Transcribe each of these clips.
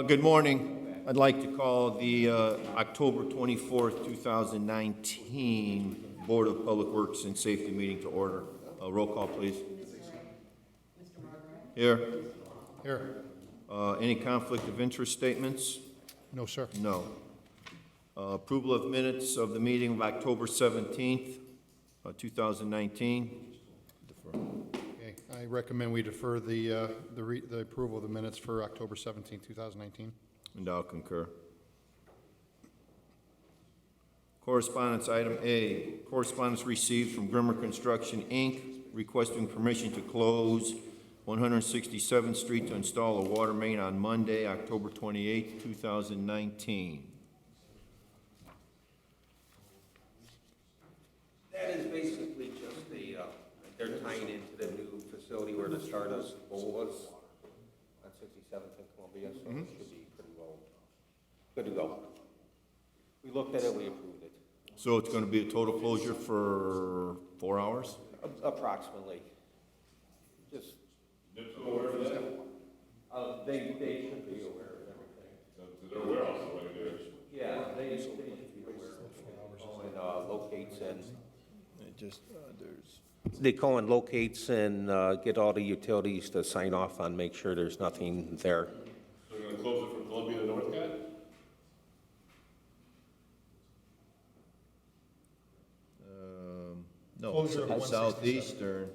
Good morning. I'd like to call the October 24th, 2019 Board of Public Works and Safety meeting to order. Roll call, please. Here. Here. Any conflict of interest statements? No, sir. No. Approval of minutes of the meeting of October 17th, 2019. Defer. Okay. I recommend we defer the approval of the minutes for October 17, 2019. And I'll concur. Correspondence, item A. Correspondence received from Grimmer Construction, Inc., requesting permission to close 167th Street to install a water main on Monday, October 28, 2019. That is basically just they're tying into the new facility where the Stardust Bowl was on 67th and Columbia, so it should be pretty well good to go. We looked at it, we approved it. So it's going to be a total closure for 4 hours? Approximately. Just. They should be aware of everything. So they're aware also, like they're. Yeah, they should be aware of it. Locates and. They call and locates and get all the utilities to sign off on, make sure there's nothing there. So they're gonna close it from Columbia to Northcott? No, Closure of 167. southeastern,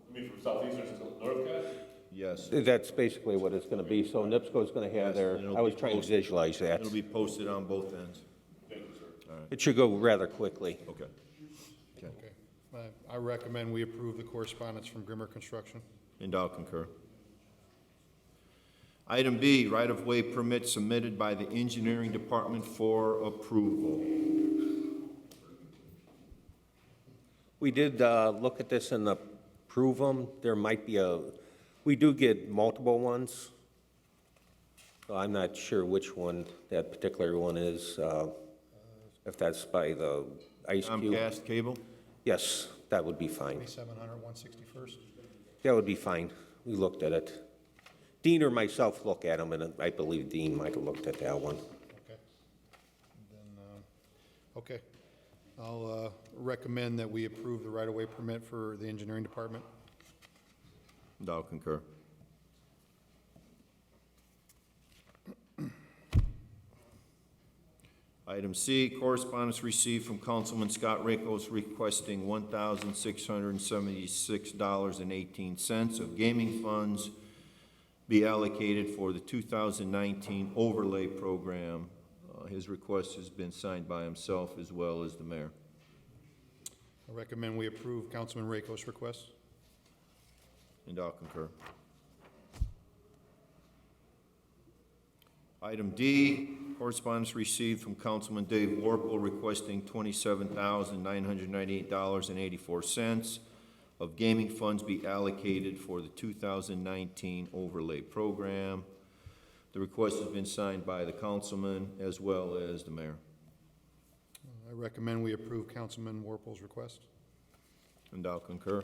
I mean, from Southeastern to Northcott? yes. That's basically what it's gonna be, so NIPSCO's gonna have their, Yes, and I was it'll be trying to posted. visualize that. It'll be posted on both ends. Thank you, sir. It should go rather quickly. Okay. Okay. I recommend we approve the correspondence from Grimmer Construction. And I'll concur. Item B, right-of-way permit submitted by the engineering department for approval. We did look at this and approve them. There might be we do get multiple ones. So I'm not sure which one that particular one is, if that's by the ice cube. Comcast cable? Yes, that would be fine. 2700 161st. That would be fine. We looked at it. Dean or myself look at them, and I believe Dean might have looked at that one. Okay. Then, okay. I'll recommend that we approve the right-of-way permit for the engineering department. And I'll concur. Item C, correspondence received from Councilman Scott Rickles requesting $1,676.18 of gaming funds be allocated for the 2019 overlay program. His request has been signed by himself as well as the mayor. I recommend we approve Councilman Rakos' request. And I'll concur. Item D, correspondence received from Councilman Dave Warple requesting $27,998.84 of gaming funds be allocated for the 2019 overlay program. The request has been signed by the councilman as well as the mayor. I recommend we approve Councilman Warple's request. And I'll concur.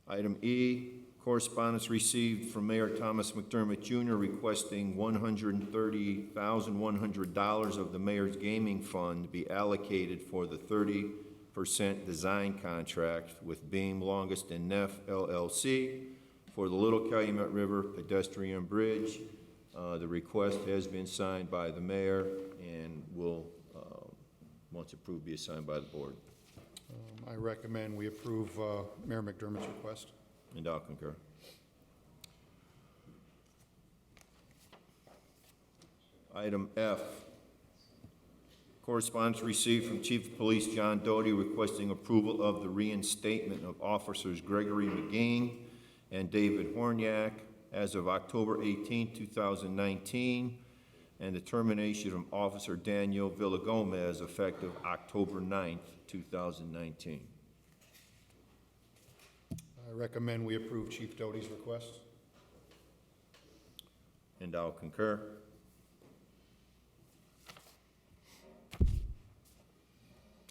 Item E, correspondence received from Mayor Thomas McDermott Jr. requesting $130,100 of the mayor's gaming fund be allocated for the 30% design contract with Beam Longest and Neff LLC for the Little Calumet River pedestrian bridge. The request has been signed by the mayor and will, once approved, be assigned by the board. I recommend we approve Mayor McDermott's request. And I'll concur. Item F, correspondence received from Chief of Police John Doty requesting approval of the reinstatement of officers Gregory McGain and David Horniak as of October 18, 2019, and the termination of Officer Daniel Villagomez effective October 9, 2019. I recommend we approve Chief Doty's request. And I'll concur.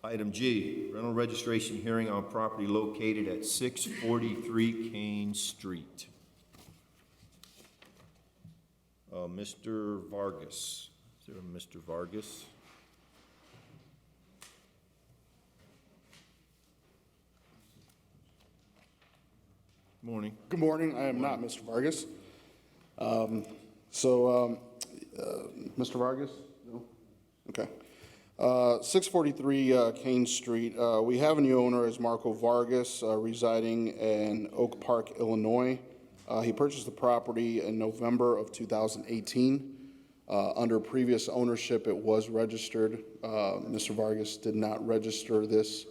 Item G, rental registration hearing on property located at 643 Kane Street. Mr. Vargas. Is there a Mr. Vargas? Morning. Good morning. I am not Mr. Vargas. Mr. Vargas? No? Okay. 643 Kane Street. We have a new owner as Marco Vargas, residing in Oak Park, Illinois. He purchased the property in November of 2018. Under previous ownership, it was registered. Mr. Vargas did not register this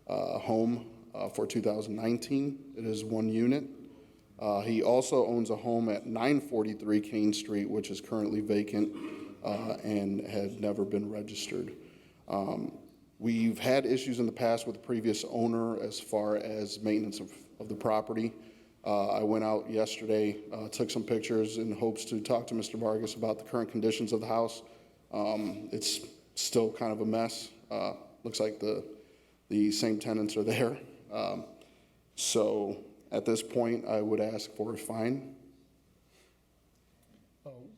home for 2019. It is one unit. He also owns a home at 943 Kane Street, which is currently vacant and had never been registered. We've had issues in the past with the previous owner as far as maintenance of the property. I went out yesterday, took some pictures in hopes to talk to Mr. Vargas about the current conditions of the house. It's still kind of a mess. Looks like the same tenants are there. So at this point, I would ask for a fine.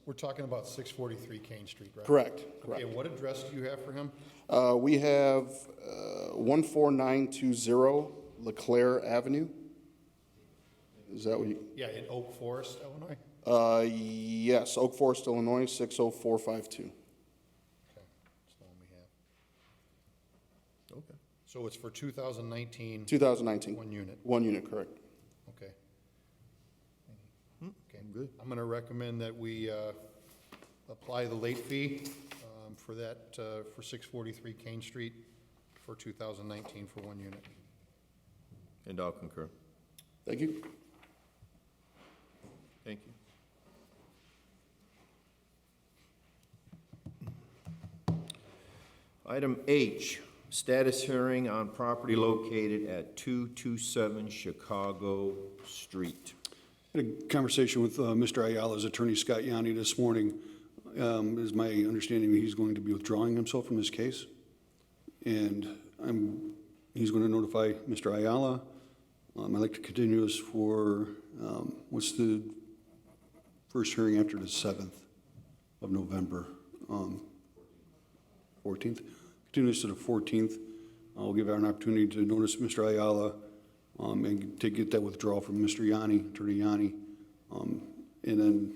We're talking about 643 Kane Street, right? Correct. Okay, what address do you have for him? We have 14920 LeClaire Avenue. Is that what you? Yeah, in Oak Forest, Illinois? Yes, Oak Forest, Illinois, 60452. Okay, that's the one we have. Okay. So it's for 2019? 2019. One unit, One unit, correct. okay. Okay, I'm good. I'm going to recommend that we apply the late fee for that, for 643 Kane Street for 2019 for one unit. And I'll concur. Thank you. Thank you. Item H, status hearing on property located at 227 Chicago Street. Had a conversation with Mr. Ayala's attorney, Scott Yanni, this morning. It is my understanding that he's going to be withdrawing himself from this case. And he's going to notify Mr. Ayala. I'd like to continue this for, what's the first hearing after the 7th of November? 14th? Continue this to the 14th. I'll give an opportunity to notice Mr. Ayala and to get that withdrawal from Mr. Yanni, Attorney Yanni. And then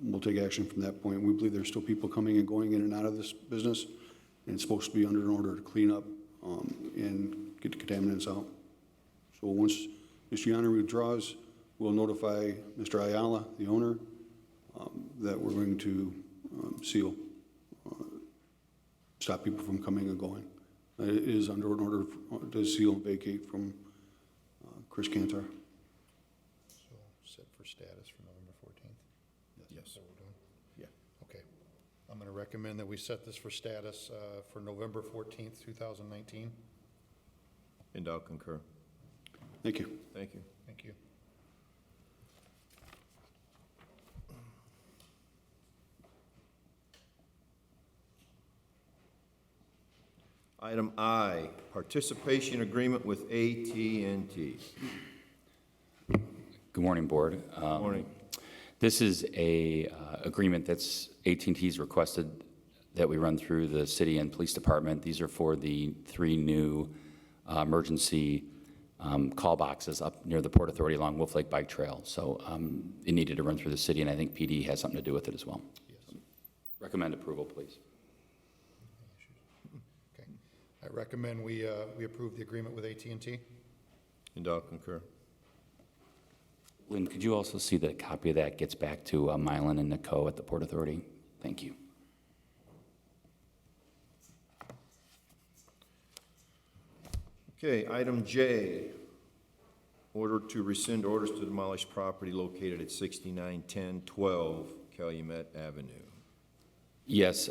we'll take action from that point. We believe there's still people coming and going in and out of this business, and it's supposed to be under an order to clean up and get the contaminants out. So once Mr. Yanni withdraws, we'll notify Mr. Ayala, the owner, that we're going to seal, stop people from coming and going. It is under an order to seal and vacate from Chris Cantor. So set for status for November 14th? Yes. Is that what we're doing? Yeah. Okay. I'm going to recommend that we set this for status for November 14th, 2019. And I'll concur. Thank you. Thank you. Thank you. Item I, participation agreement with AT&T. Good morning, Board. Morning. This is a agreement that's AT&T's requested that we run through the city and police department. These are for the 3 new emergency call boxes up near the Port Authority along Wolf Lake Bike Trail. So it needed to run through the city, and I think PD has something to do with it as well. Yes. Recommend approval, please. Okay. I recommend we approve the agreement with AT&T. And I'll concur. Lynn, could you also see that a copy of that gets back to Mylan and Nico at the Port Authority? Thank you. Okay, item J, order to rescind orders to demolish property located at 691012 Calumet Avenue. Yes,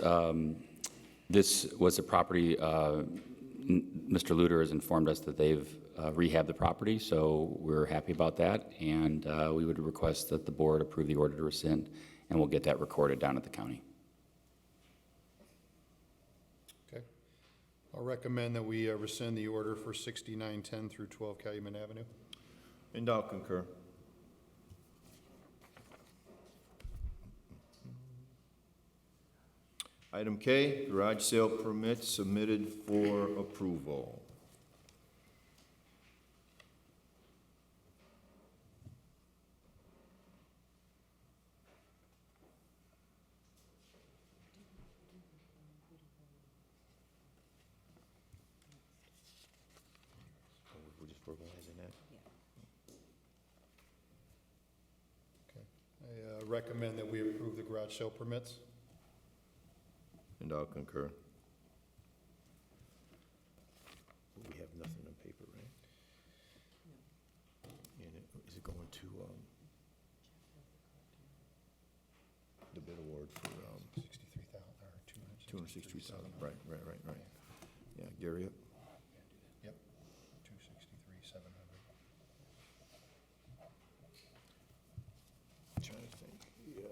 this was a property, Mr. Luter has informed us that they've rehabbed the property, so we're happy about that, and we would request that the board approve the order to rescind, and we'll get that recorded down at the county. Okay. I'll recommend that we rescind the order for 6910 through 12 Calumet Avenue. And I'll concur. Item K, garage sale permit submitted for approval. We're just formalizing that. Okay. I recommend that we approve the garage sale permits. And I'll concur. We have nothing on paper, right? And is it going to, the bid award for, 63,000 or 263,000, right. Yeah, Gary, Yep. 263,700. trying to think, yeah.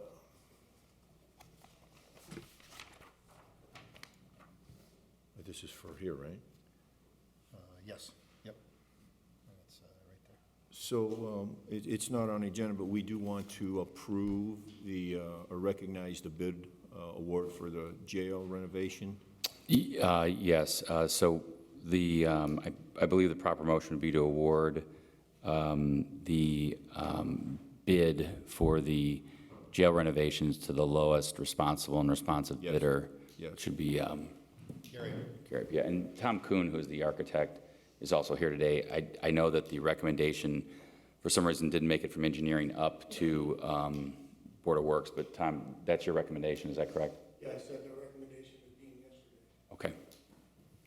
This is for here, right? Yes. Yep. That's right there. So, it's not on the agenda, but we do want to approve or recognize the bid award for the jail renovation. Yes, so I believe the proper motion would be to award the bid for the jail renovations to the lowest responsible and responsive Yes. bidder. Yes. Should be Gary. Gary, yeah, and Tom Kuhn, who's the architect, is also here today. I know that the recommendation, for some reason, didn't make it from engineering up to Board of Works, but Tom, that's your recommendation, is that correct? Yeah, I said the recommendation was being yesterday. Okay.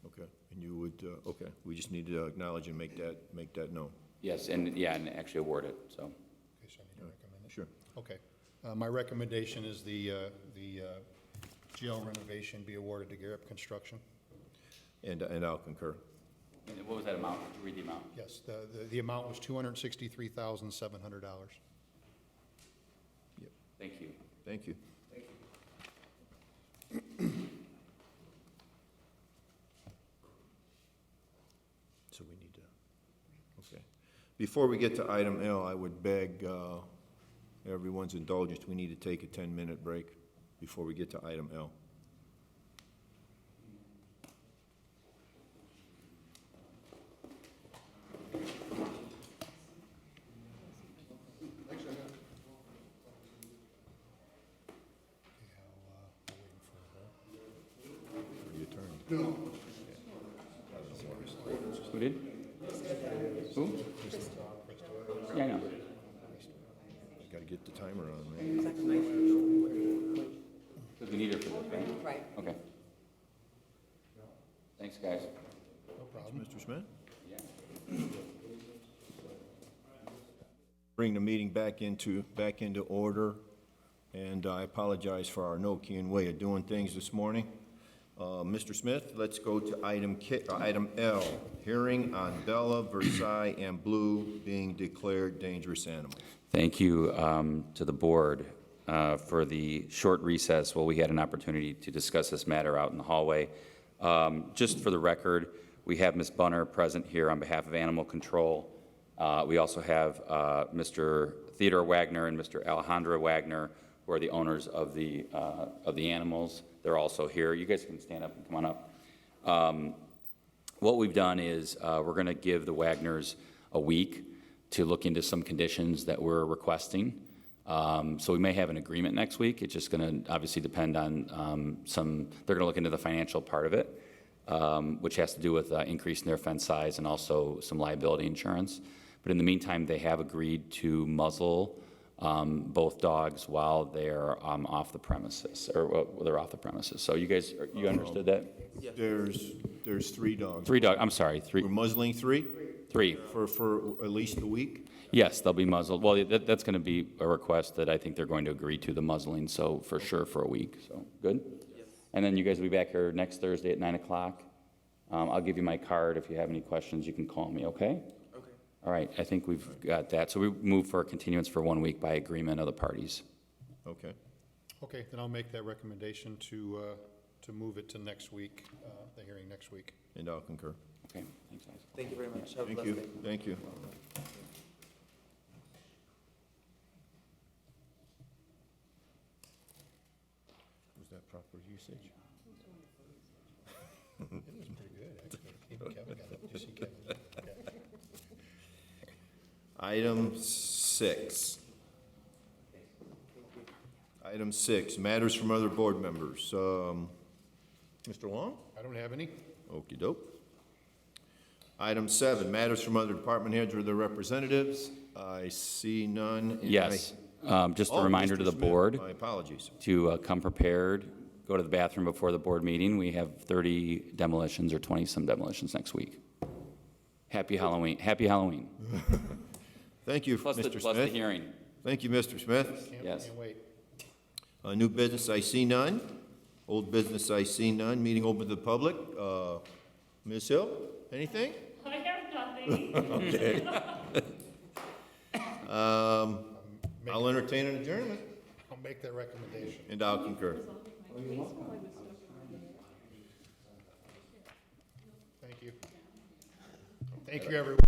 Okay, and you would, okay, we just need to acknowledge and make that known. Yes, and yeah, and actually award it, so. Okay, so I need to recommend it? Sure. Okay. My recommendation is the jail renovation be awarded to Garrett Construction. And I'll concur. And what was that amount? Could you read the amount? Yes, the amount was $263,700. Thank you. Thank you. So we need to, okay. Before we get to item L, I would beg everyone's indulgence, we need to take a 10-minute break before we get to item L. For the attorney. Who did? Who? Yeah, I know. Got to get the timer on, man. Because we need it for this, right? Right. Okay. Thanks, guys. No problem. Mr. Smith? Bring the meeting back into order, and I apologize for our no-keying way of doing things this morning. Mr. Smith, let's go to item L, hearing on Bella, Versailles, and Blue being declared dangerous animals. Thank you to the board for the short recess while we had an opportunity to discuss this matter out in the hallway. Just for the record, we have Ms. Bunner present here on behalf of Animal Control. We also have Mr. Theodore Wagner and Mr. Alejandro Wagner, who are the owners of the animals. They're also here. You guys can stand up and come on up. What we've done is we're going to give the Wagners a week to look into some conditions that we're requesting. So we may have an agreement next week. It's just going to obviously depend on they're going to look into the financial part of it, which has to do with increasing their fence size and also some liability insurance. But in the meantime, they have agreed to muzzle both dogs while they're off the premises, or they're off the premises. So you guys, you understood that? There's 3 dogs. 3 dogs, I'm sorry, 3. We're muzzling 3 3. for at least a week? Yes, they'll be muzzled. Well, that's going to be a request that I think they're going to agree to, the muzzling, so for sure for a week, so, good? Yes. And then you guys will be back here next Thursday at 9 o'clock. I'll give you my card. If you have any questions, you can call me, okay? Okay. All right, I think we've got that. So we move for a continuance for 1 week by agreement of the parties. Okay. Okay, then I'll make that recommendation to to move it to next week, the hearing next week. And I'll concur. Okay, thanks, guys. Thank you very much. Have a Thank blessed you, day. thank you. Was that proper usage? It was pretty good, actually. Even Kevin got it. Did you see Kevin? Okay. Item 6. Item 6, matters from other board members. Mr. Long? I don't have any. Okey doke. Item 7, matters from other department heads or their representatives. I see none. and Yes, just a Oh, reminder to Mr. the Smith, board My apologies. to come prepared, go to the bathroom before the board meeting. We have 30 demolitions or 20-some demolitions next week. Happy Halloween, happy Halloween. Thank you, Plus the Mr. Smith. hearing. Thank you, Mr. Smith. Yes. Can't wait. New business, I see none. Old business, I see none. Meeting open to the public. Ms. Hill, anything? I have nothing. Okay. I'll entertain an adjournment, I'll make that recommendation. and I'll concur. Thank you. Thank you, everyone.